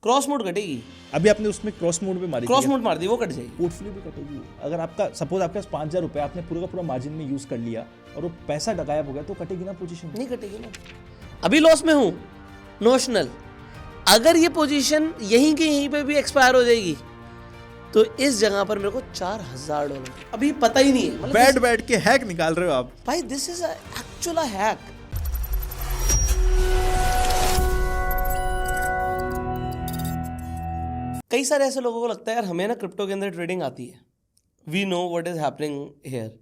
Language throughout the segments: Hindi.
क्रॉस मोड कटेगी। अभी आपने उसमें क्रॉस मोड पे मारी, क्रॉस मोड मार दी, वो कट जाएगी। पोर्टफोलियो भी कटेगी। अगर आपका सपोज आपके पास 5,000 रुपये आपने पूरा का पूरा मार्जिन में यूज कर लिया और वो पैसा गायब हो गया तो कटेगी ना पोजीशन? नहीं कटेगी ना। अभी लॉस में हूं नोशनल, अगर ये पोजीशन यहीं के यहीं पे भी एक्सपायर हो जाएगी तो इस जगह पर मेरे को $4,000 अभी पता ही नहीं है। मतलब बैठ के हैक निकाल रहे हो आप भाई, दिस इज एक्चुअल हैक। कई सारे ऐसे लोगों को लगता है यार हमें ना क्रिप्टो के अंदर ट्रेडिंग आती है, we know what is happening here,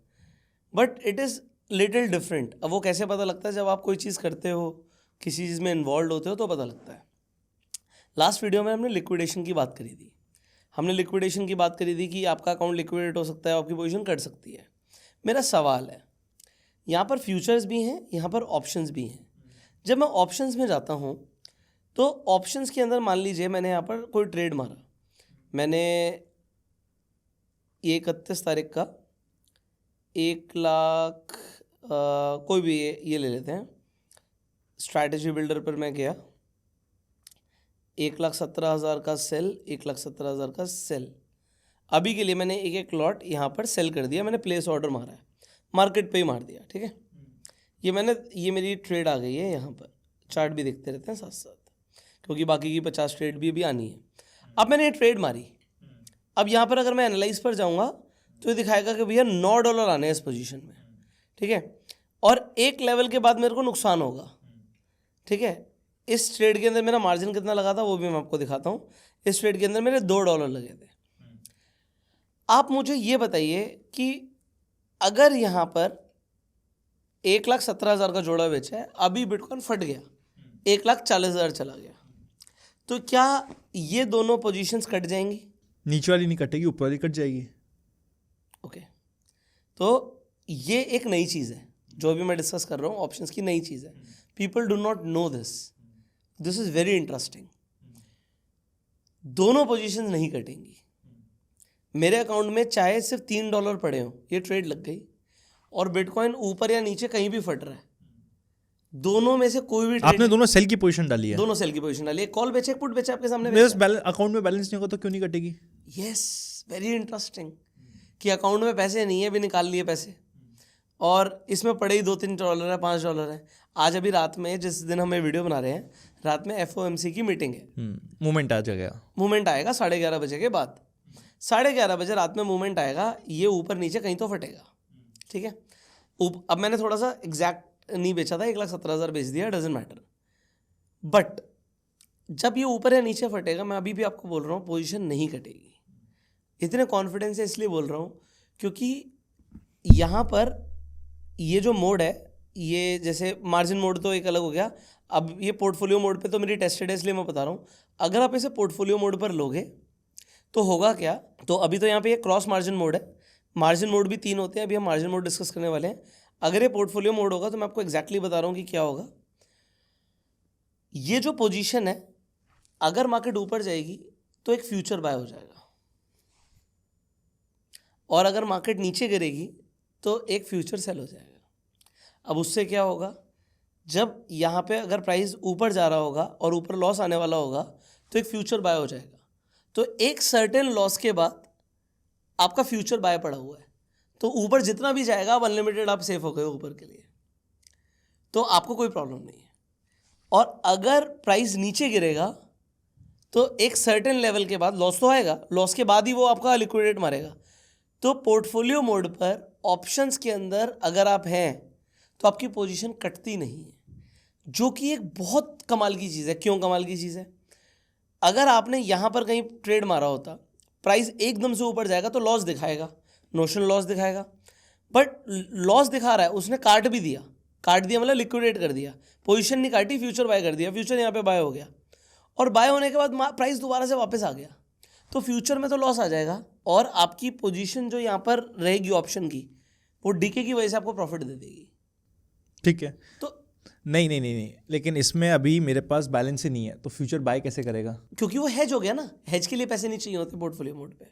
but it is little different. अब वो कैसे पता लगता है? जब आप कोई चीज़ करते हो, किसी चीज़ में इन्वॉल्व होते हो तो पता लगता है। लास्ट वीडियो में हमने लिक्विडेशन की बात करी थी। हमने लिक्विडेशन की बात करी थी कि आपका अकाउंट लिक्विडेट हो सकता है, आपकी पोजीशन कट सकती है। मेरा सवाल है, यहाँ पर फ्यूचर्स भी हैं, यहाँ पर ऑप्शंस भी हैं। जब मैं ऑप्शंस में जाता हूँ तो ऑप्शंस के अंदर मान लीजिए मैंने यहाँ पर कोई ट्रेड मारा, मैंने ये 31 तारीख का 1 लाख कोई भी ये ले लेते हैं, स्ट्रैटेजी बिल्डर पर मैं गया, 1,17,000 का सेल, 1,17,000 का सेल। अभी के लिए मैंने एक एक लॉट यहाँ पर सेल कर दिया, मैंने प्लेस ऑर्डर मारा है, मार्केट पे ही मार दिया, ठीक है। ये मेरी ट्रेड आ गई है। यहाँ पर चार्ट भी देखते रहते हैं साथ साथ, क्योंकि बाकी की 50 ट्रेड भी अभी आनी है। अब मैंने ये ट्रेड मारी, अब यहाँ पर अगर मैं एनालाइज पर जाऊँगा तो ये दिखाएगा कि भैया $9 आने हैं इस पोजीशन में, ठीक है। और एक लेवल के बाद मेरे को नुकसान होगा, ठीक है। इस ट्रेड के अंदर मेरा मार्जिन कितना लगा था वो भी मैं आपको दिखाता हूँ। इस ट्रेड के अंदर मेरे $2 लगे थे। आप मुझे ये बताइए कि अगर यहाँ पर 1,17,000 का जोड़ा बेचा है, अभी बिटकॉइन फट गया, 1,40,000 चला गया, तो क्या ये दोनों पोजीशंस कट जाएंगी? नीचे वाली नहीं कटेगी, ऊपर वाली कट जाएगी। ओके, तो ये एक नई चीज़ है जो अभी मैं डिस्कस कर रहा हूँ, ऑप्शंस की नई चीज़ है। People do not no this is very interesting. दोनों पोजीशंस नहीं कटेंगी। मेरे अकाउंट में चाहे सिर्फ $3 पड़े हों, ये ट्रेड लग गई और बिटकॉइन ऊपर या नीचे कहीं भी फट रहा है, दोनों में से कोई भी आपने दोनों सेल की पोजीशन डाली है? दोनों सेल की पोजीशन डाली है। कॉल बेचे, पुट बेचे, आपके सामने मेरे अकाउंट में बैलेंस नहीं होगा तो क्यों नहीं कटेगी? यस, वेरी इंटरेस्टिंग कि अकाउंट में पैसे नहीं है, भी निकाल लिए पैसे, और इसमें पड़े ही $2-3 है, $5 है। आज अभी रात में, जिस दिन हम वीडियो बना रहे हैं, रात में FOMC की मीटिंग है, मूवमेंट आ जाएगा, मूवमेंट आएगा 11:30 बजे के बाद। 11:30 बजे रात में मूवमेंट आएगा, ये ऊपर नीचे कहीं तो फटेगा, ठीक है। अब मैंने थोड़ा सा एग्जैक्ट नहीं बेचा था, 1,17,000 बेच दिया, डजेंट मैटर। बट जब ये ऊपर या नीचे फटेगा, मैं अभी भी आपको बोल रहा हूँ पोजीशन नहीं कटेगी। इतने कॉन्फिडेंस से इसलिए बोल रहा हूँ क्योंकि यहाँ पर ये जो मोड है, ये जैसे मार्जिन मोड तो एक अलग हो गया, अब ये पोर्टफोलियो मोड पे तो मेरी टेस्टेड है इसलिए मैं बता रहा हूँ। अगर आप इसे पोर्टफोलियो मोड पर लोगे तो होगा क्या, तो अभी तो यहाँ पे ये क्रॉस मार्जिन मोड है, मार्जिन मोड भी 3 होते हैं, अभी हम मार्जिन मोड डिस्कस करने वाले हैं। अगर ये पोर्टफोलियो मोड होगा तो मैं आपको एग्जैक्टली बता रहा हूँ कि क्या होगा। ये जो पोजीशन है, अगर मार्केट ऊपर जाएगी तो एक फ्यूचर बाय हो जाएगा, और अगर मार्केट नीचे गिरेगी तो एक फ्यूचर सेल हो जाएगा। अब उससे क्या होगा, जब यहाँ पे अगर प्राइस ऊपर जा रहा होगा और ऊपर लॉस आने वाला होगा तो एक फ्यूचर बाय हो जाएगा। तो एक सर्टेन लॉस के बाद आपका फ्यूचर बाय पड़ा हुआ है, तो ऊपर जितना भी जाएगा आप अनलिमिटेड, आप सेफ हो गए ऊपर के लिए, तो आपको कोई प्रॉब्लम नहीं है। और अगर प्राइस नीचे गिरेगा तो एक सर्टेन लेवल के बाद लॉस तो आएगा, लॉस के बाद ही वो आपका लिक्विडेट मारेगा। तो पोर्टफोलियो मोड पर ऑप्शंस के अंदर अगर आप हैं तो आपकी पोजीशन कटती नहीं है, जो कि एक बहुत कमाल की चीज़ है। क्यों कमाल की चीज़ है? अगर आपने यहाँ पर कहीं ट्रेड मारा होता, प्राइस एकदम से ऊपर जाएगा तो लॉस दिखाएगा, नोशनल लॉस दिखाएगा, बट लॉस दिखा रहा है, उसने काट दिया मतलब लिक्विडेट कर दिया, पोजीशन नहीं काटी, फ्यूचर बाय कर दिया, फ्यूचर यहाँ पे बाय हो गया, और बाय होने के बाद प्राइस दोबारा से वापस आ गया, तो फ्यूचर में तो लॉस आ जाएगा और आपकी पोजीशन जो यहाँ पर रहेगी ऑप्शन की, वो डीके की वजह से आपको प्रॉफिट दे देगी, ठीक है। तो नहीं, लेकिन इसमें अभी मेरे पास बैलेंस ही नहीं है, तो फ्यूचर बाय कैसे करेगा? क्योंकि वो हेज हो गया ना, हेज के लिए पैसे नहीं चाहिए होते पोर्टफोलियो मोड पे।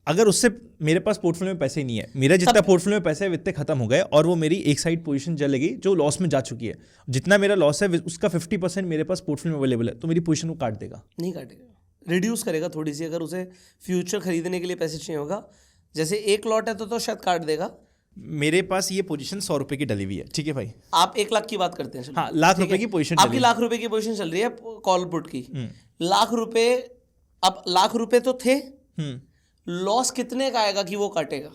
अगर उससे मेरे पास पोर्टफोलियो में पैसे ही नहीं है, मेरा जितना पोर्टफोलियो में पैसे है इतने खत्म हो गए, और वो मेरी एक साइड पोजीशन चलेगी जो लॉस में जा चुकी है, जितना मेरा लॉस है उसका 50% मेरे पास पोर्टफोलियो में अवेलेबल है, तो मेरी पोजीशन को काट देगा? नहीं काटेगा। रिड्यूस करेगा थोड़ी सी, अगर उसे फ्यूचर खरीदने के लिए पैसे चाहिए होगा। जैसे एक लॉट है तो शायद काट देगा। मेरे पास ये पोजीशन 100 रुपए की डली हुई है, ठीक है भाई। आप 1 लाख की बात करते हैं, चलो। हाँ, लाख ठीक रुपए है? की पोजीशन आपकी डली। लाख रुपए की पोजीशन चल रही है कॉल पुट की। लाख रुपए, अब लाख रुपए तो थे, लॉस कितने का आएगा कि वो काटेगा,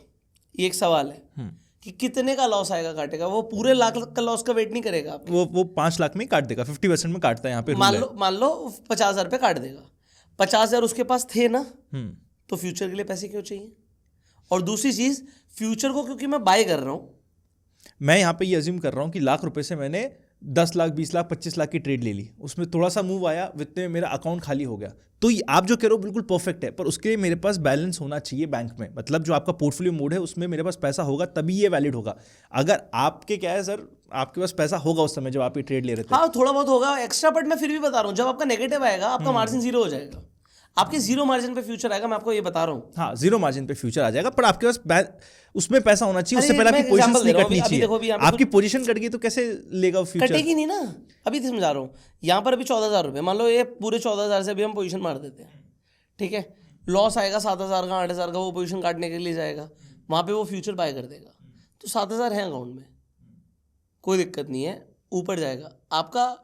ये एक सवाल है कि कितने का लॉस आएगा काटेगा। वो पूरे लाख का लॉस का वेट नहीं करेगा आपके। वो 5 लाख में ही काट देगा, 50% में काटता है यहाँ पे रूल है। मान लो 50,000 पे काट देगा। 50,000 उसके पास थे ना, तो फ्यूचर के लिए पैसे क्यों चाहिए? और दूसरी चीज, फ्यूचर को क्योंकि मैं बाय कर रहा हूं, मैं यहाँ पे ये अज्यूम कर रहा हूँ कि लाख रुपए से मैंने 10 लाख 20 लाख 25 लाख की ट्रेड ले ली, उसमें थोड़ा सा मूव आया, वित्त में मेरा अकाउंट खाली हो गया। तो आप जो कह रहे हो बिल्कुल परफेक्ट है, पर उसके लिए मेरे पास बैलेंस होना चाहिए बैंक में। मतलब जो आपका पोर्टफोलियो मोड है उसमें मेरे पास पैसा होगा तभी ये वैलिड होगा। अगर आपके क्या है सर, आपके पास पैसा होगा उस समय जब आप ये ट्रेड ले रहे थे। हाँ थोड़ा बहुत होगा एक्स्ट्रा, बट मैं फिर भी बता रहा हूँ, जब आपका नेगेटिव आएगा आपका मार्जिन जीरो हो जाएगा। आपके जीरो मार्जिन पे फ्यूचर आएगा, मैं आपको ये बता रहा हूँ। हाँ, जीरो मार्जिन पे फ्यूचर आ जाएगा, पर आपके पास उसमें पैसा होना चाहिए। उससे अरे पहले मैं आपकी पोजीशन example दे नहीं रहा हूँ, कटनी अभी देखो, अभी चाहिए। यहाँ पे आपकी पोजीशन कट गई तो कैसे लेगा फ्यूचर? कटेगी नहीं ना, अभी समझा रहा हूँ। यहाँ पर अभी 14,000 रुपये, मान लो ये पूरे 14,000 से अभी हम पोजीशन मार देते हैं, ठीक है। लॉस आएगा 7,000 का, 8,000 का, वो पोजीशन काटने के लिए जाएगा, वहाँ पे वो फ्यूचर बाय कर देगा। तो 7,000 है अकाउंट में, कोई दिक्कत नहीं है, ऊपर जाएगा आपका।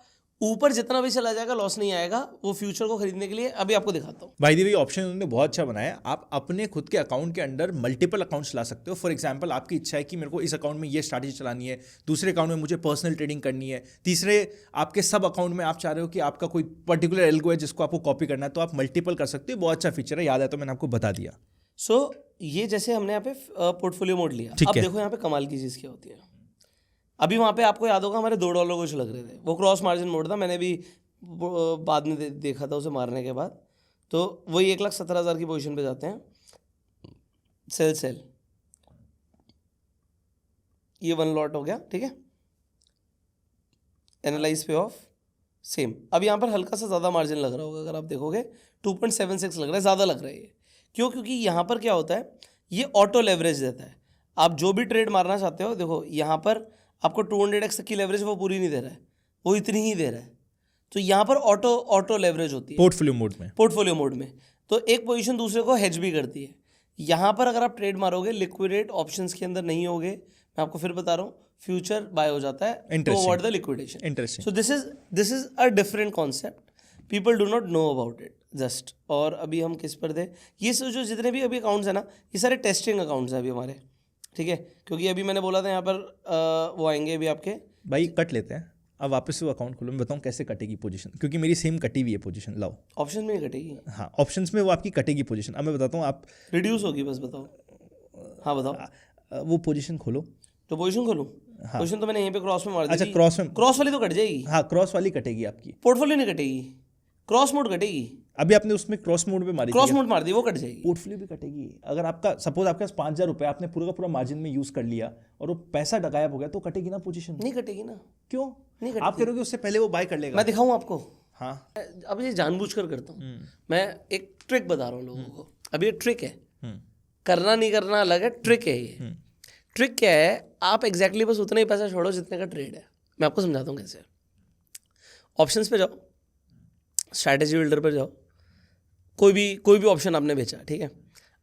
ऊपर जितना भी चला जाएगा लॉस नहीं आएगा, वो फ्यूचर को खरीदने के लिए। अभी आपको दिखाता हूँ। भाई ये ऑप्शन उन्होंने बहुत अच्छा बनाया है। आप अपने खुद के अकाउंट के अंदर मल्टीपल अकाउंट्स ला सकते हो। फॉर एग्जांपल, आपकी इच्छा है कि मेरे को इस अकाउंट में ये स्ट्रैटेजी चलानी है, दूसरे अकाउंट में मुझे पर्सनल ट्रेडिंग करनी है, तीसरे आपके सब अकाउंट में आप चाह रहे हो कि आपका कोई पर्टिकुलर एल्गो है जिसको आपको कॉपी करना है, तो आप मल्टीपल कर सकते हो। बहुत अच्छा फीचर है, याद है तो मैंने आपको बता दिया। सो ये जैसे हमने यहाँ पे पोर्टफोलियो मोड लिया। अब देखो यहाँ पे कमाल की चीज़ क्या होती है। अभी वहाँ पे आपको याद होगा हमारे $2 कुछ लग रहे थे, वो क्रॉस मार्जिन मोड था। मैंने भी बाद में देखा था उसे मारने के बाद। तो वही 1,17,000 की पोजीशन पे जाते हैं, सेल ये 1 लॉट हो गया, ठीक है। एनालाइज पे ऑफ सेम। अब यहाँ पर हल्का सा ज़्यादा मार्जिन लग रहा होगा, अगर आप देखोगे 2.76 लग रहा है, ज़्यादा लग रहा है ये। क्यों? क्योंकि यहाँ पर क्या होता है, ये ऑटो लेवरेज देता है। आप जो भी ट्रेड मारना चाहते हो, देखो यहाँ पर आपको 200x तक की लेवरेज वो पूरी नहीं दे रहा है, वो इतनी ही दे रहा है। तो यहाँ पर ऑटो लेवरेज होती है पोर्टफोलियो मोड में। तो एक पोजीशन दूसरे को हेज भी करती है। यहाँ पर अगर आप ट्रेड मारोगे, लिक्विडेट ऑप्शंस के अंदर नहीं होगे, मैं आपको फिर बता रहा हूँ, फ्यूचर बाय हो जाता है to avoid the liquidation. Interesting. So this is a different concept, people do not know about it just. और अभी हम किस पर थे, ये जो जितने भी अभी अकाउंट्स हैं ना, ये सारे टेस्टिंग अकाउंट्स हैं अभी हमारे, ठीक है। क्योंकि अभी मैंने बोला था यहाँ पर वो आएंगे अभी आपके। भाई कट लेते हैं, अब वापस से वो अकाउंट खोलो, मैं बताऊँ कैसे कटेगी पोजीशन, क्योंकि मेरी सेम कटी हुई है पोजीशन। लाओ, ऑप्शन में कटेगी। हाँ, ऑप्शंस में वो आपकी कटेगी पोजीशन। अब मैं बताता हूँ, आप रिड्यूस होगी, बस बताओ। हाँ बताओ। वो पोजीशन खोलो। तो पोजीशन खोलूँ? हाँ। पोजीशन तो मैंने यहीं पे क्रॉस में मार दी। अच्छा, थी। क्रॉस वाली तो कट जाएगी। हाँ, क्रॉस वाली कटेगी आपकी, पोर्टफोलियो नहीं कटेगी, क्रॉस मोड कटेगी। अभी आपने उसमें क्रॉस मोड पे मारी, क्रॉस मोड मार दी, वो कट जाएगी। पोर्टफोलियो भी कटेगी। अगर आपका सपोज आपके पास 5,000 रुपये, आपने पूरा का पूरा मार्जिन में यूज कर लिया और वो पैसा गायब हो गया, तो कटेगी ना पोजीशन? नहीं कटेगी ना। क्यों नहीं आप कह रहे हो कि उससे पहले वो बाय कर लेगा? मैं दिखाऊं आपको? हाँ, अब ये जानबूझकर करता हूँ मैं, एक ट्रिक बता रहा हूँ लोगों को। अब ये ट्रिक है, करना नहीं करना अलग है, ट्रिक है ये। ट्रिक क्या है, आप एग्जैक्टली बस उतना ही पैसा छोड़ो जितने का ट्रेड है। मैं आपको समझाता हूँ कैसे। ऑप्शंस पे जाओ, स्ट्रैटेजी बिल्डर पर जाओ, कोई भी ऑप्शन आपने बेचा, ठीक है।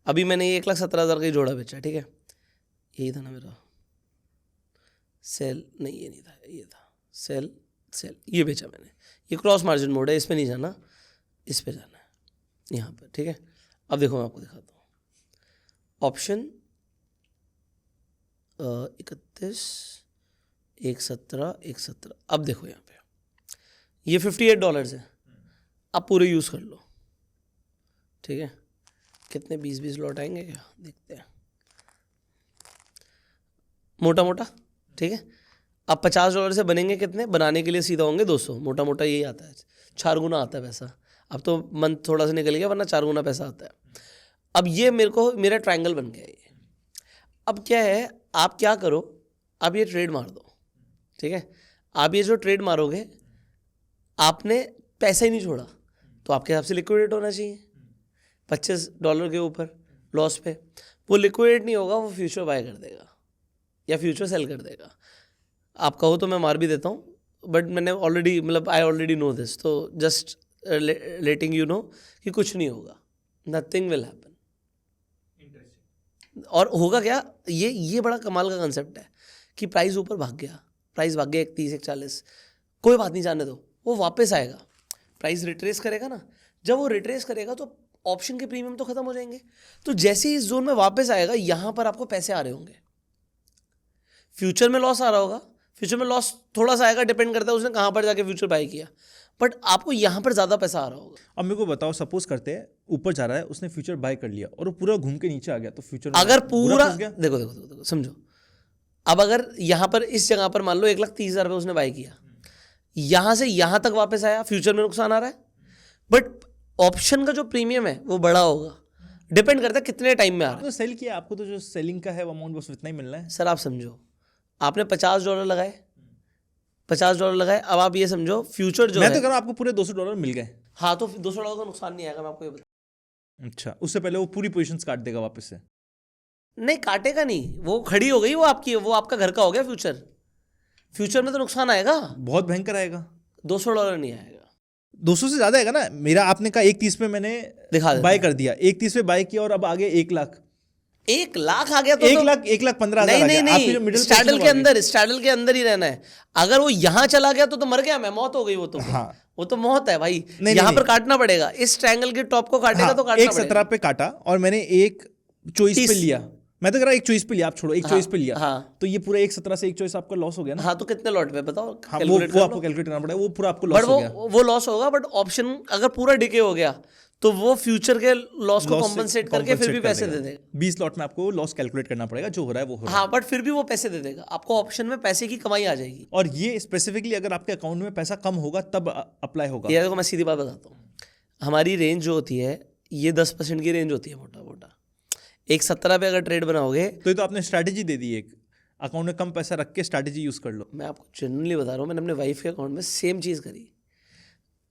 अभी मैंने ये 1,17,000 का ही जोड़ा बेचा, ठीक है। यही था ना मेरा सेल, नहीं ये नहीं था, ये था सेल, ये बेचा मैंने। ये क्रॉस मार्जिन मोड है, इस पर नहीं जाना, इस पे जाना है यहाँ पर, ठीक है। अब देखो मैं आपको दिखाता हूँ। ऑप्शन 31, 1,17, अब देखो यहाँ पे ये $58 है। आप पूरे यूज़ कर लो, ठीक है। कितने 20 लॉट आएंगे क्या, देखते हैं, मोटा, ठीक है। अब $50 से बनेंगे कितने, बनाने के लिए सीधा होंगे 200, मोटा यही आता है। 4 गुना आता है पैसा। अब तो मंथ थोड़ा सा निकल गया, वरना 4 गुना पैसा आता है। अब ये मेरा ट्रायंगल बन गया ये। अब क्या है, आप क्या करो, आप ये ट्रेड मार दो, ठीक है। आप ये जो ट्रेड मारोगे, आपने पैसा ही नहीं छोड़ा, तो आपके हिसाब से लिक्विडेट होना चाहिए $25 के ऊपर लॉस पे। वो लिक्विडेट नहीं होगा, वो फ्यूचर बाय कर देगा या फ्यूचर सेल कर देगा। आप कहो तो मैं मार भी देता हूँ, बट मैंने ऑलरेडी, मतलब आई ऑलरेडी नो दिस, तो जस्ट लेटिंग यू नो कि कुछ नहीं होगा, नथिंग विल हैपन। और होगा क्या, ये बड़ा कमाल का कंसेप्ट है कि प्राइस ऊपर भाग गया, प्राइस भाग गया 31 140, कोई बात नहीं, जाने दो, वो वापस आएगा, प्राइस रिट्रेस करेगा ना, जब वो रिट्रेस करेगा तो ऑप्शन के प्रीमियम तो खत्म हो जाएंगे, तो जैसे ही इस जोन में वापस आएगा यहाँ पर आपको पैसे आ रहे होंगे। फ्यूचर में लॉस आ रहा होगा, फ्यूचर में लॉस थोड़ा सा आएगा, डिपेंड करता है उसने कहाँ पर जाके फ्यूचर बाय किया, बट आपको यहाँ पर ज़्यादा पैसा आ रहा होगा। अब मेरे को बताओ, सपोज करते हैं ऊपर जा रहा है, उसने फ्यूचर बाय कर लिया और वो पूरा घूम के नीचे आ गया, तो फ्यूचर अगर पूरा देखो समझो, अब अगर यहाँ पर इस जगह पर मान लो 1,30,000 रुपये उसने बाय किया, यहाँ से यहाँ तक वापस आया, फ्यूचर में नुकसान आ रहा है, बट ऑप्शन का जो प्रीमियम है वो बड़ा होगा, डिपेंड करता है कितने टाइम में आ रहा है। तो सेल किया, आपको तो जो सेलिंग का है वो अमाउंट बस उतना ही मिलना है। सर आप समझो, आपने $50 लगाए, $50 लगाए, अब आप ये समझो फ्यूचर जो मैं है, तो कह रहा हूँ आपको पूरे $200 मिल गए। हाँ तो $200 का नुकसान नहीं आएगा, मैं आपको ये बता। अच्छा, उससे पहले वो पूरी पोजीशंस काट देगा वापस से? नहीं काटेगा नहीं, वो खड़ी हो गई, वो आपकी, वो आपका घर का हो गया फ्यूचर, फ्यूचर में तो नुकसान आएगा, बहुत भयंकर आएगा। $200 नहीं आएगा, 200 से ज्यादा आएगा ना। मेरा आपने कहा 1,30 पे मैंने दिखा देता बाय कर दिया, 1,30 पे बाय किया और अब आगे 1 लाख, 1 लाख आ गया तो 1,15,000 नहीं, स्टैडल के अंदर ही रहना है। अगर वो यहाँ चला गया तो मर गया मैं, मौत हो गई वो तो। हाँ, वो तो मौत है भाई, नहीं, यहाँ नहीं, पर काटना पड़ेगा, इस ट्रायंगल के टॉप को काटेगा तो काटना 1,17 पे काटा और मैंने एक चॉइस पे लिया। मैं तो कह रहा एक चॉइस पे लिया, आप छोड़ो, एक चॉइस पे लिया, हाँ, तो ये पूरा 1,17 से एक चॉइस आपका लॉस हो गया ना। हाँ तो कितने लॉट पे बताओ, हाँ, वो आपको कैलकुलेट करना पड़ेगा, वो पूरा आपको लॉस हो गया। वो लॉस होगा, बट ऑप्शन अगर पूरा डिके हो गया तो वो फ्यूचर के लॉस को कॉम्पनसेट करके फिर भी पैसे दे देगा। 20 लॉट में आपको लॉस कैलकुलेट करना पड़ेगा, जो हो रहा है वो हो रहा है। हाँ बट फिर भी वो पैसे दे देगा आपको, ऑप्शन में पैसे की कमाई आ जाएगी। और ये स्पेसिफिकली अगर आपके अकाउंट में पैसा कम होगा तब अप्लाई होगा। ये देखो मैं सीधी बात बताता हूँ, हमारी रेंज जो होती है ये 10% की रेंज होती है मोटा मोटा। 1,17 पे अगर ट्रेड बनाओगे तो ये तो आपने स्ट्रैटेजी दे दी, एक अकाउंट में कम पैसा रख के स्ट्रैटेजी यूज कर लो। मैं आपको जनरली बता रहा हूँ, मैंने अपने वाइफ के अकाउंट में सेम चीज़ करी।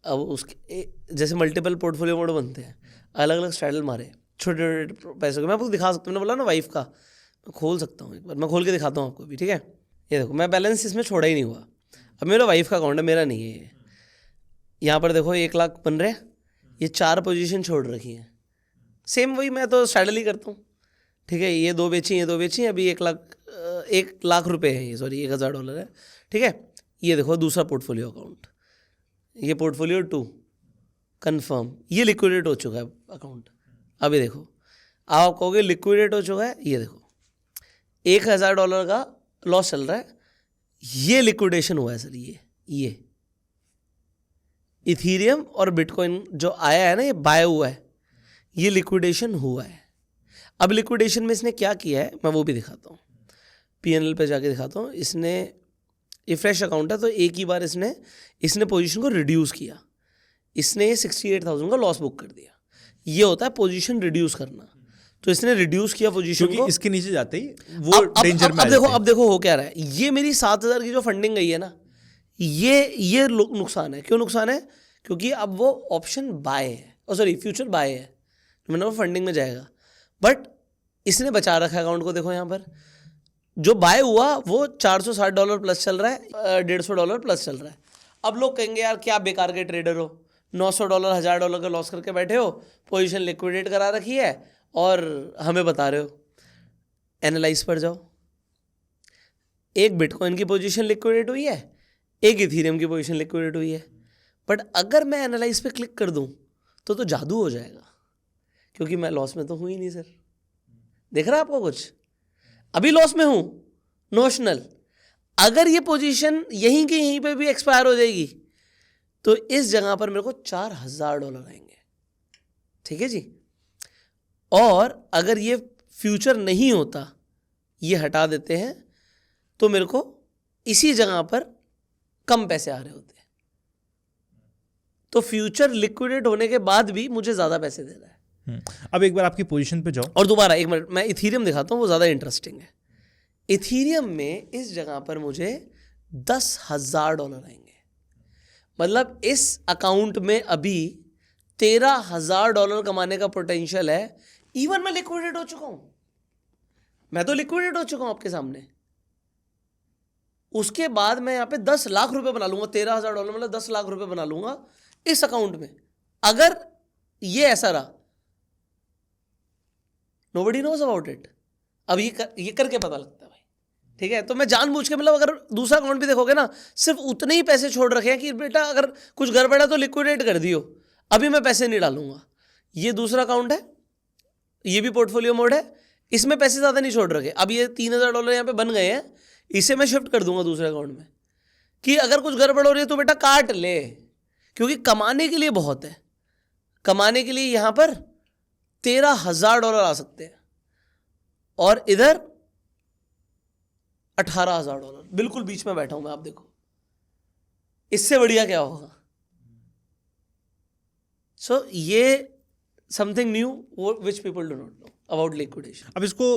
अब उसके जैसे मल्टीपल पोर्टफोलियो मोड बनते हैं, अलग अलग स्ट्रैटल मारे छोटे छोटे पैसों के। मैं आपको दिखा सकता हूँ, मैंने बोला ना वाइफ का, मैं खोल सकता हूँ, एक बार मैं खोल के दिखाता हूँ आपको भी, ठीक है। ये देखो मैं बैलेंस इसमें छोड़ा ही नहीं हुआ, अब मेरा वाइफ का अकाउंट है, मेरा नहीं है ये। यहाँ पर देखो 1 लाख बन रहे, ये 4 पोजीशन छोड़ रखी हैं, सेम वही मैं तो स्ट्रैटल ही करता हूँ, ठीक है। ये 2 बेची, ये 2 बेची, अभी 1 लाख रुपए है ये, सॉरी $1,000 है, ठीक है। ये देखो दूसरा पोर्टफोलियो अकाउंट, ये पोर्टफोलियो 2 कंफर्म, ये लिक्विडेट हो चुका है अकाउंट। अभी देखो आप कहोगे लिक्विडेट हो चुका है, ये देखो $1,000 का लॉस चल रहा है, ये लिक्विडेशन हुआ है सर। ये इथीरियम और बिटकॉइन जो आया है ना, ये बाय हुआ है, ये लिक्विडेशन हुआ है। अब लिक्विडेशन में इसने क्या किया है मैं वो भी दिखाता हूँ, पीएनएल पे जाके दिखाता हूँ। इसने, ये फ्रेश अकाउंट है तो एक ही बार इसने पोजीशन को रिड्यूस किया, इसने 68,000 का लॉस बुक कर दिया। ये होता है पोजीशन रिड्यूस करना, तो इसने रिड्यूस किया पोजीशन को, इसके नीचे जाते ही वो डेंजर में। अब देखो हो क्या रहा है, ये मेरी 7,000 की जो फंडिंग गई है ना, ये नुकसान है। क्यों नुकसान है? क्योंकि अब वो ऑप्शन बाय है, सॉरी फ्यूचर बाय है, मैंने वो फंडिंग में जाएगा, बट इसने बचा रखा है अकाउंट को। देखो यहाँ पर जो बाय हुआ वो $460 प्लस चल रहा है, $150 प्लस चल रहा है। अब लोग कहेंगे यार क्या बेकार के ट्रेडर हो, $900 $1,000 का लॉस करके बैठे हो, पोजीशन लिक्विडेट करा रखी है और हमें बता रहे हो। एनालाइज पर जाओ, एक बिटकॉइन की पोजीशन लिक्विडेट हुई है, एक इथीरियम की पोजीशन लिक्विडेट हुई है, बट अगर मैं एनालाइज पे क्लिक कर दूं तो जादू हो जाएगा, क्योंकि मैं लॉस में तो हूँ ही नहीं सर। देख रहा है आपको कुछ? अभी लॉस में हूँ नोशनल। अगर ये पोजीशन यहीं की यहीं पे भी एक्सपायर हो जाएगी तो इस जगह पर मेरे को $4,000 आएंगे, ठीक है जी। और अगर ये फ्यूचर नहीं होता, ये हटा देते हैं, तो मेरे को इसी जगह पर कम पैसे आ रहे होते। तो फ्यूचर लिक्विडेट होने के बाद भी मुझे ज़्यादा पैसे दे रहा है। अब एक बार आपकी पोजीशन पे जाओ और दोबारा एक मिनट मैं इथीरियम दिखाता हूँ, वो ज़्यादा इंटरेस्टिंग है। इथीरियम में इस जगह पर मुझे $10,000 आएंगे, मतलब इस अकाउंट में अभी $13,000 कमाने का पोटेंशियल है। इवन मैं लिक्विडेट हो चुका हूँ, मैं तो लिक्विडेट हो चुका हूँ आपके सामने। उसके बाद मैं यहाँ पे 10 लाख रुपए बना लूंगा, $13,000 मतलब 10 लाख रुपए बना लूंगा इस अकाउंट में, अगर ये ऐसा रहा, नोबडी नोज अबाउट इट। अब ये करके पता लगता है भाई, ठीक है। तो मैं जानबूझ के, मतलब अगर दूसरा अकाउंट भी देखोगे ना, सिर्फ उतने ही पैसे छोड़ रखे हैं कि बेटा अगर कुछ गड़बड़ है तो लिक्विडेट कर दियो, अभी मैं पैसे नहीं डालूंगा। ये दूसरा अकाउंट है, ये भी पोर्टफोलियो मोड है, इसमें पैसे ज़्यादा नहीं छोड़ रखे। अब ये $3000 यहाँ पे बन गए हैं, इसे मैं शिफ्ट कर दूंगा दूसरे अकाउंट में, कि अगर कुछ गड़बड़ हो रही है तो बेटा काट ले, क्योंकि कमाने के लिए बहुत है। कमाने के लिए यहाँ पर $13,000 आ सकते हैं और इधर $18,000, बिल्कुल बीच में बैठा हूं मैं। आप देखो इससे बढ़िया क्या होगा। सो ये something new which people do not know about liquidation. अब इसको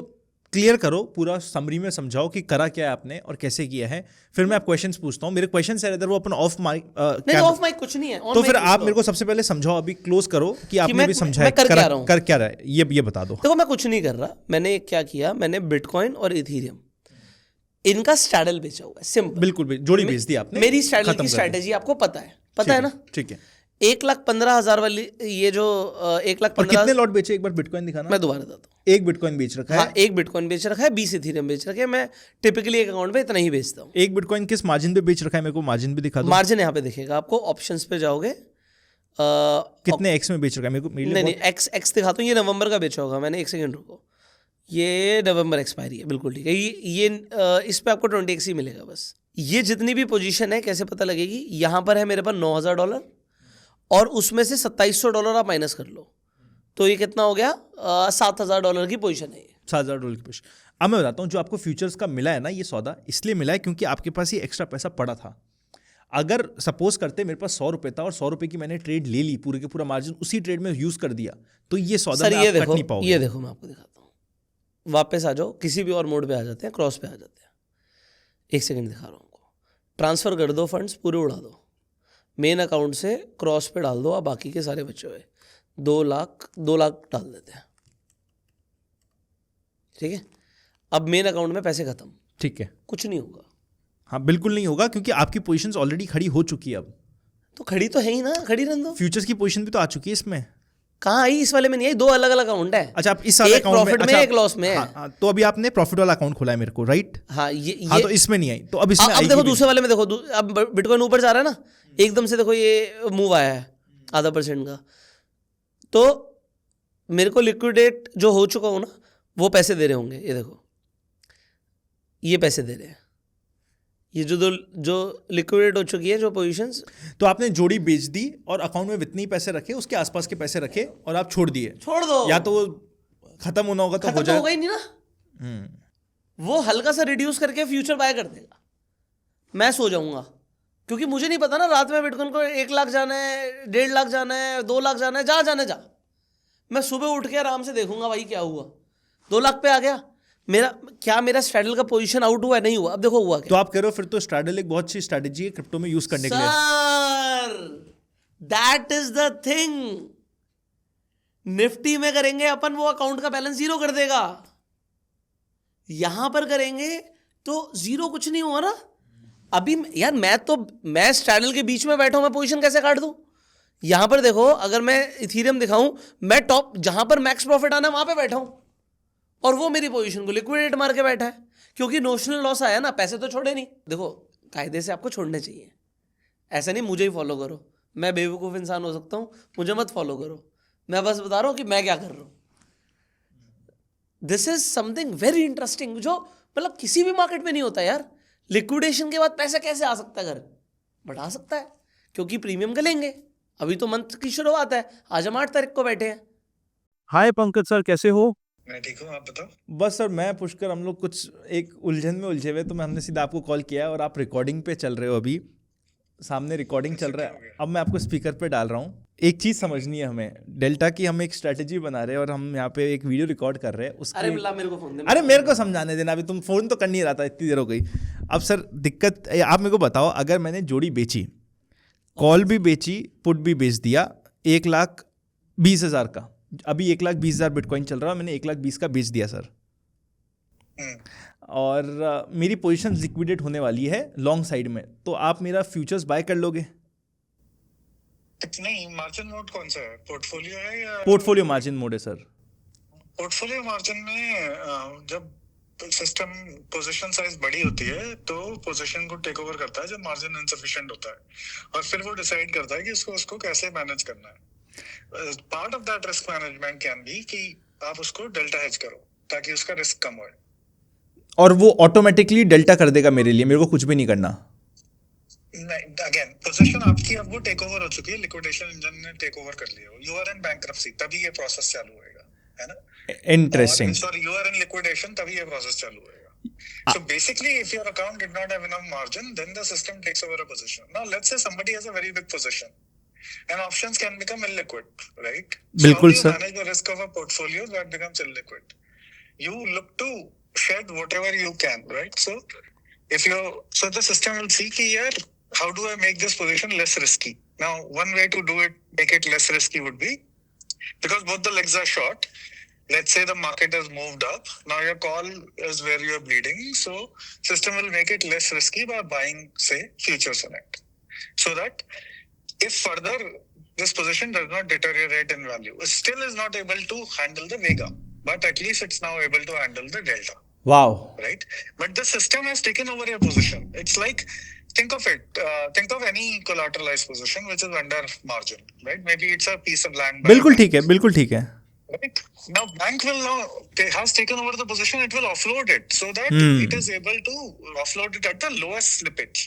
क्लियर करो, पूरा समरी में समझाओ कि करा क्या है आपने और कैसे किया है, फिर मैं आप क्वेश्चंस पूछता हूँ। मेरे क्वेश्चंस है इधर वो अपन ऑफ माइक, नहीं ऑफ माइक कुछ नहीं है, तो फिर आप मेरे को सबसे पहले समझाओ, अभी क्लोज करो कि आपने भी समझाया कर क्या रहा है, ये बता दो। देखो मैं कुछ नहीं कर रहा, मैंने क्या किया, मैंने बिटकॉइन और इथीरियम इनका स्टैडल बेचा हुआ है, सिंपल। बिल्कुल जोड़ी बेच दी आपने। मेरी स्टैडल की स्ट्रैटेजी आपको पता है ना, ठीक है। 1,15,000 वाली, ये जो 1,15,000। कितने लॉट बेचे एक बार बिटकॉइन दिखाना। मैं दोबारा बताता हूँ। एक बिटकॉइन बेच रखा है। हाँ, एक बिटकॉइन बेच रखा है, 20 इथीरियम बेच रखे हैं। मैं टिपिकली एक अकाउंट पे इतना ही बेचता हूँ। एक बिटकॉइन किस मार्जिन पे बेच रखा है, मेरे को मार्जिन भी दिखा दो। मार्जिन यहाँ पे दिखेगा आपको, ऑप्शंस पे जाओगे, कितने एक्स में बेच रखा है मेरे को। नहीं एक्स दिखाता हूँ। ये नवंबर का बेचा होगा मैंने, 1 सेकंड रुको, ये नवंबर एक्सपायरी है, बिल्कुल ठीक है। ये इस पे आपको 20x ही मिलेगा बस। ये जितनी भी पोजीशन है कैसे पता लगेगी, यहाँ पर है मेरे पास $9,000 और उसमें से $2,700 आप माइनस कर लो, तो ये कितना हो गया, $7,000 की पोजीशन है। $7,000 की पोजीशन। अब मैं बताता हूँ, जो आपको फ्यूचर्स का मिला है ना ये सौदा, इसलिए मिला है क्योंकि आपके पास ये एक्स्ट्रा पैसा पड़ा था। अगर सपोज करते मेरे पास ₹100 था और ₹100 की मैंने ट्रेड ले ली, पूरे के पूरा मार्जिन उसी ट्रेड में यूज कर दिया, तो ये सौदा सर आप कट नहीं पाओगे। ये देखो मैं आपको दिखाता हूँ, वापस आ जाओ, किसी भी और मोड पे आ जाते हैं, क्रॉस पे आ जाते हैं। 1 सेकंड दिखा रहा हूँ आपको। ट्रांसफर कर दो, फंड्स पूरे उड़ा दो, मेन अकाउंट से क्रॉस पे डाल दो, आप बाकी के सारे बचे हुए 2 लाख डाल देते हैं, ठीक है। अब मेन अकाउंट में पैसे खत्म, ठीक है, कुछ नहीं होगा। हाँ बिल्कुल नहीं होगा, क्योंकि आपकी पोजीशंस ऑलरेडी खड़ी हो चुकी है। अब तो खड़ी तो है ही ना, खड़ी रहने दो। फ्यूचर्स की पोजीशन भी तो आ चुकी है इसमें। कहाँ आई, इस वाले में नहीं आई, 2 अलग अलग अकाउंट है। अच्छा, आप इस वाले एक प्रॉफिट में, एक लॉस में है। हाँ, तो अभी आपने प्रॉफिट वाला अकाउंट खोला है मेरे को, राइट। हाँ, हाँ, तो इसमें नहीं आई, तो अब इसमें अब देखो दूसरे वाले में देखो, अब बिटकॉइन ऊपर जा रहा है ना, एकदम से देखो ये मूव आया है ½ % का, तो मेरे को लिक्विडेट जो हो चुका हूं ना, वो पैसे दे रहे होंगे। ये देखो, ये पैसे दे रहे हैं, ये जो लिक्विडेट हो चुकी है जो पोजीशंस। तो आपने जोड़ी बेच दी और अकाउंट में जितने पैसे रखे उसके आसपास के पैसे रखे और आप छोड़ दिए। छोड़ दो, या तो खत्म होना होगा तो हो जाए, होगा ही नहीं ना। वो हल्का सा रिड्यूस करके फ्यूचर बाय कर देगा, मैं सो जाऊंगा, क्योंकि मुझे नहीं पता ना रात में बिटकॉइन को 1 लाख जाना है, 1.5 लाख जाना है, 2 लाख जाना है, जहाँ जाने जा। मैं सुबह उठ के आराम से देखूंगा भाई क्या हुआ, 2 लाख पे आ गया मेरा स्ट्रैडल का पोजीशन आउट हुआ है, नहीं हुआ। अब देखो हुआ क्या। तो आप कह रहे हो फिर तो स्ट्रैडल एक बहुत अच्छी स्ट्रैटेजी है क्रिप्टो में यूज करने के लिए। Sir that is the thing, Nifty में करेंगे अपन, वो अकाउंट का बैलेंस 0 कर देगा। यहां पर करेंगे तो 0 कुछ नहीं हुआ ना। अभी यार मैं स्ट्रैडल के बीच में बैठा हूं, मैं पोजीशन कैसे काट दूं। यहां पर देखो, अगर मैं इथीरियम दिखाऊं, मैं टॉप जहां पर मैक्स प्रॉफिट आना है वहां पे बैठा हूं, और वो मेरी पोजीशन को लिक्विडेट मार के बैठा है, क्योंकि नोशनल लॉस आया ना, पैसे तो छोड़े नहीं। देखो कायदे से आपको छोड़ने चाहिए, ऐसा नहीं मुझे ही फॉलो करो, मैं बेवकूफ़ इंसान हो सकता हूं, मुझे मत फॉलो करो, मैं बस बता रहा हूं कि मैं क्या कर रहा हूं। This is something very interesting, जो मतलब किसी भी मार्केट में नहीं होता यार। लिक्विडेशन के बाद पैसा कैसे आ सकता है घर, बट आ सकता है, क्योंकि प्रीमियम का लेंगे। अभी तो मंथ की शुरुआत है, आज हम 8 तारीख को बैठे हैं। हाय पंकज सर, कैसे हो? मैं ठीक हूँ, आप बताओ। बस सर, मैं पुष्कर, हम लोग कुछ एक उलझन में उलझे हुए, तो हमने सीधा आपको कॉल किया है और आप रिकॉर्डिंग पे चल रहे हो, अभी सामने रिकॉर्डिंग चल रहा है। अब मैं आपको स्पीकर पे डाल रहा हूँ। एक चीज़ समझनी है हमें, डेल्टा की हम एक स्ट्रैटेजी बना रहे हैं और हम यहाँ पे एक वीडियो रिकॉर्ड कर रहे हैं उसकी। अरे मिला मेरे को फोन दे। अरे मेरे को समझाने देना, अभी तुम फोन तो कर नहीं रहा था, इतनी देर हो गई। अब सर दिक्कत, आप मेरे को बताओ, अगर मैंने जोड़ी बेची, कॉल भी बेची, पुट भी बेच दिया, 1,20,000 का, अभी 1,20,000 बिटकॉइन चल रहा है, मैंने 1,20,000 का बेच दिया सर, और मेरी पोजीशन लिक्विडेट होने वाली है लॉन्ग साइड में, तो आप मेरा फ्यूचर्स बाय कर लोगे? नहीं, मार्जिन मोड कौन सा है? पोर्टफोलियो है या पोर्टफोलियो मार्जिन मोड है सर। पोर्टफोलियो मार्जिन में जब सिस्टम पोजीशन साइज बड़ी होती है तो पोजीशन को टेक ओवर करता है जब मार्जिन इनसफिशिएंट होता है, और फिर वो डिसाइड करता है कि उसको कैसे मैनेज करना है। Part of that risk management can be कि आप उसको डेल्टा हेज करो ताकि उसका रिस्क कम हो। और वो ऑटोमेटिकली डेल्टा कर देगा मेरे लिए, मेरे को कुछ भी नहीं करना। अगेन पोजीशन आपकी अब वो टेक ओवर हो चुकी है, लिक्विडेशन इंजन ने टेक ओवर कर लिया, यू आर इन बैंक्रप्सी, तभी ये प्रोसेस चालू होएगा, है ना? Interesting. Sorry, you are in liquidation, तभी ये प्रोसेस चालू होएगा। So basically, if your account did not have enough margin, then the system takes over a position. Now, let's say somebody has a very big position, and options can become illiquid, right? बिल्कुल So how sir. do you manage the risk of a portfolio that becomes illiquid? You look to shed whatever you can, right? So the system will see कि यार, how do I make this position less risky? Now, one way to do it, make it less risky would be, because both the legs are short, let's say the market has moved up, now your call is where you're bleeding, so system will make it less risky by buying, say, futures on it, so that if further this position does not deteriorate in value, it still is not able to handle the vega, but at least it's now able to handle the delta. Wow. Right? But the system has taken over your position. It's like, think of it, think of any collateralized position which is under margin, right? Maybe it's a piece of land. by a बिल्कुल bank, ठीक है, बिल्कुल ठीक है। right? Now bank will now has taken over the position. It will offload it so that it is able to offload it at the lowest slippage.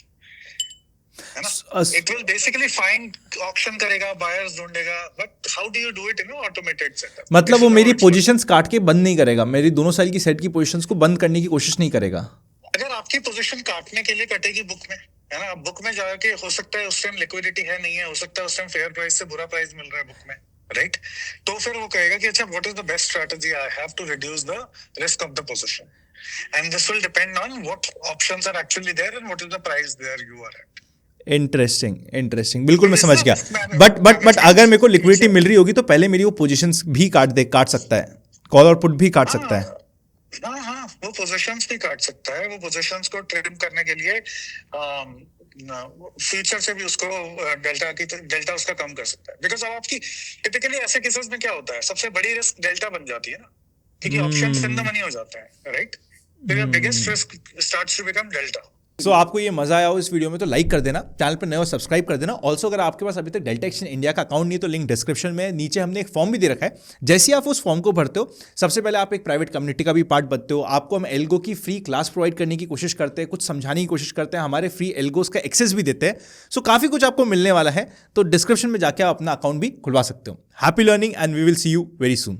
है ना? It will basically find auction करेगा, buyers ढूंढेगा, but how do you do it in an automated setup? मतलब This वो is मेरी how it's पोजीशंस काट के बंद नहीं करेगा, मेरी दोनों साइड की सेट की पोजीशंस को बंद करने की कोशिश नहीं करेगा। अगर आपकी पोजीशन काटने के लिए कटेगी बुक में, है ना? बुक में जाके हो सकता है उस टाइम लिक्विडिटी है नहीं है, हो सकता है उस टाइम फेयर प्राइस से बुरा प्राइस मिल रहा है बुक में, राइट? तो फिर वो कहेगा कि अच्छा, what is the best strategy I have to reduce the risk of the position, and this will depend on what options are actually there and what is the price there you are at. Interesting, interesting, बिल्कुल मैं This समझ is गया। risk management. बट अगर मेरे को लिक्विडिटी मिल रही होगी तो पहले मेरी वो पोजीशंस भी काट सकता है, कॉल और पुट भी काट सकता है। हाँ, वो पोजीशंस भी काट सकता है। वो पोजीशंस को ट्रेड करने के लिए फ्यूचर से भी उसको डेल्टा उसका कम कर सकता है। बिकॉज अब आपकी टिपिकली ऐसे केसेस में क्या होता है, सबसे बड़ी रिस्क डेल्टा बन जाती है ना, क्योंकि ऑप्शंस इन द मनी हो जाते हैं, राइट? तो your biggest risk starts to become delta. So आपको ये मजा आया हो इस वीडियो में तो लाइक कर देना, चैनल पर नए हो सब्सक्राइब कर देना। ऑल्सो अगर आपके पास अभी तक डेल्टा एक्सचेंज इंडिया का अकाउंट नहीं है तो लिंक डिस्क्रिप्शन में है, नीचे हमने एक फॉर्म भी दे रखा है। जैसे ही आप उस फॉर्म को भरते हो, सबसे पहले आप एक प्राइवेट कम्युनिटी का भी पार्ट बनते हो। आपको हम एल्गो की फ्री क्लास प्रोवाइड करने की कोशिश करते हैं, कुछ समझाने की कोशिश करते हैं, हमारे फ्री एल्गोस का एक्सेस भी देते हैं। सो काफ़ी कुछ आपको मिलने वाला है, तो डिस्क्रिप्शन में जाके आप अपना अकाउंट भी खुलवा सकते हो। Happy learning and we will see you very soon.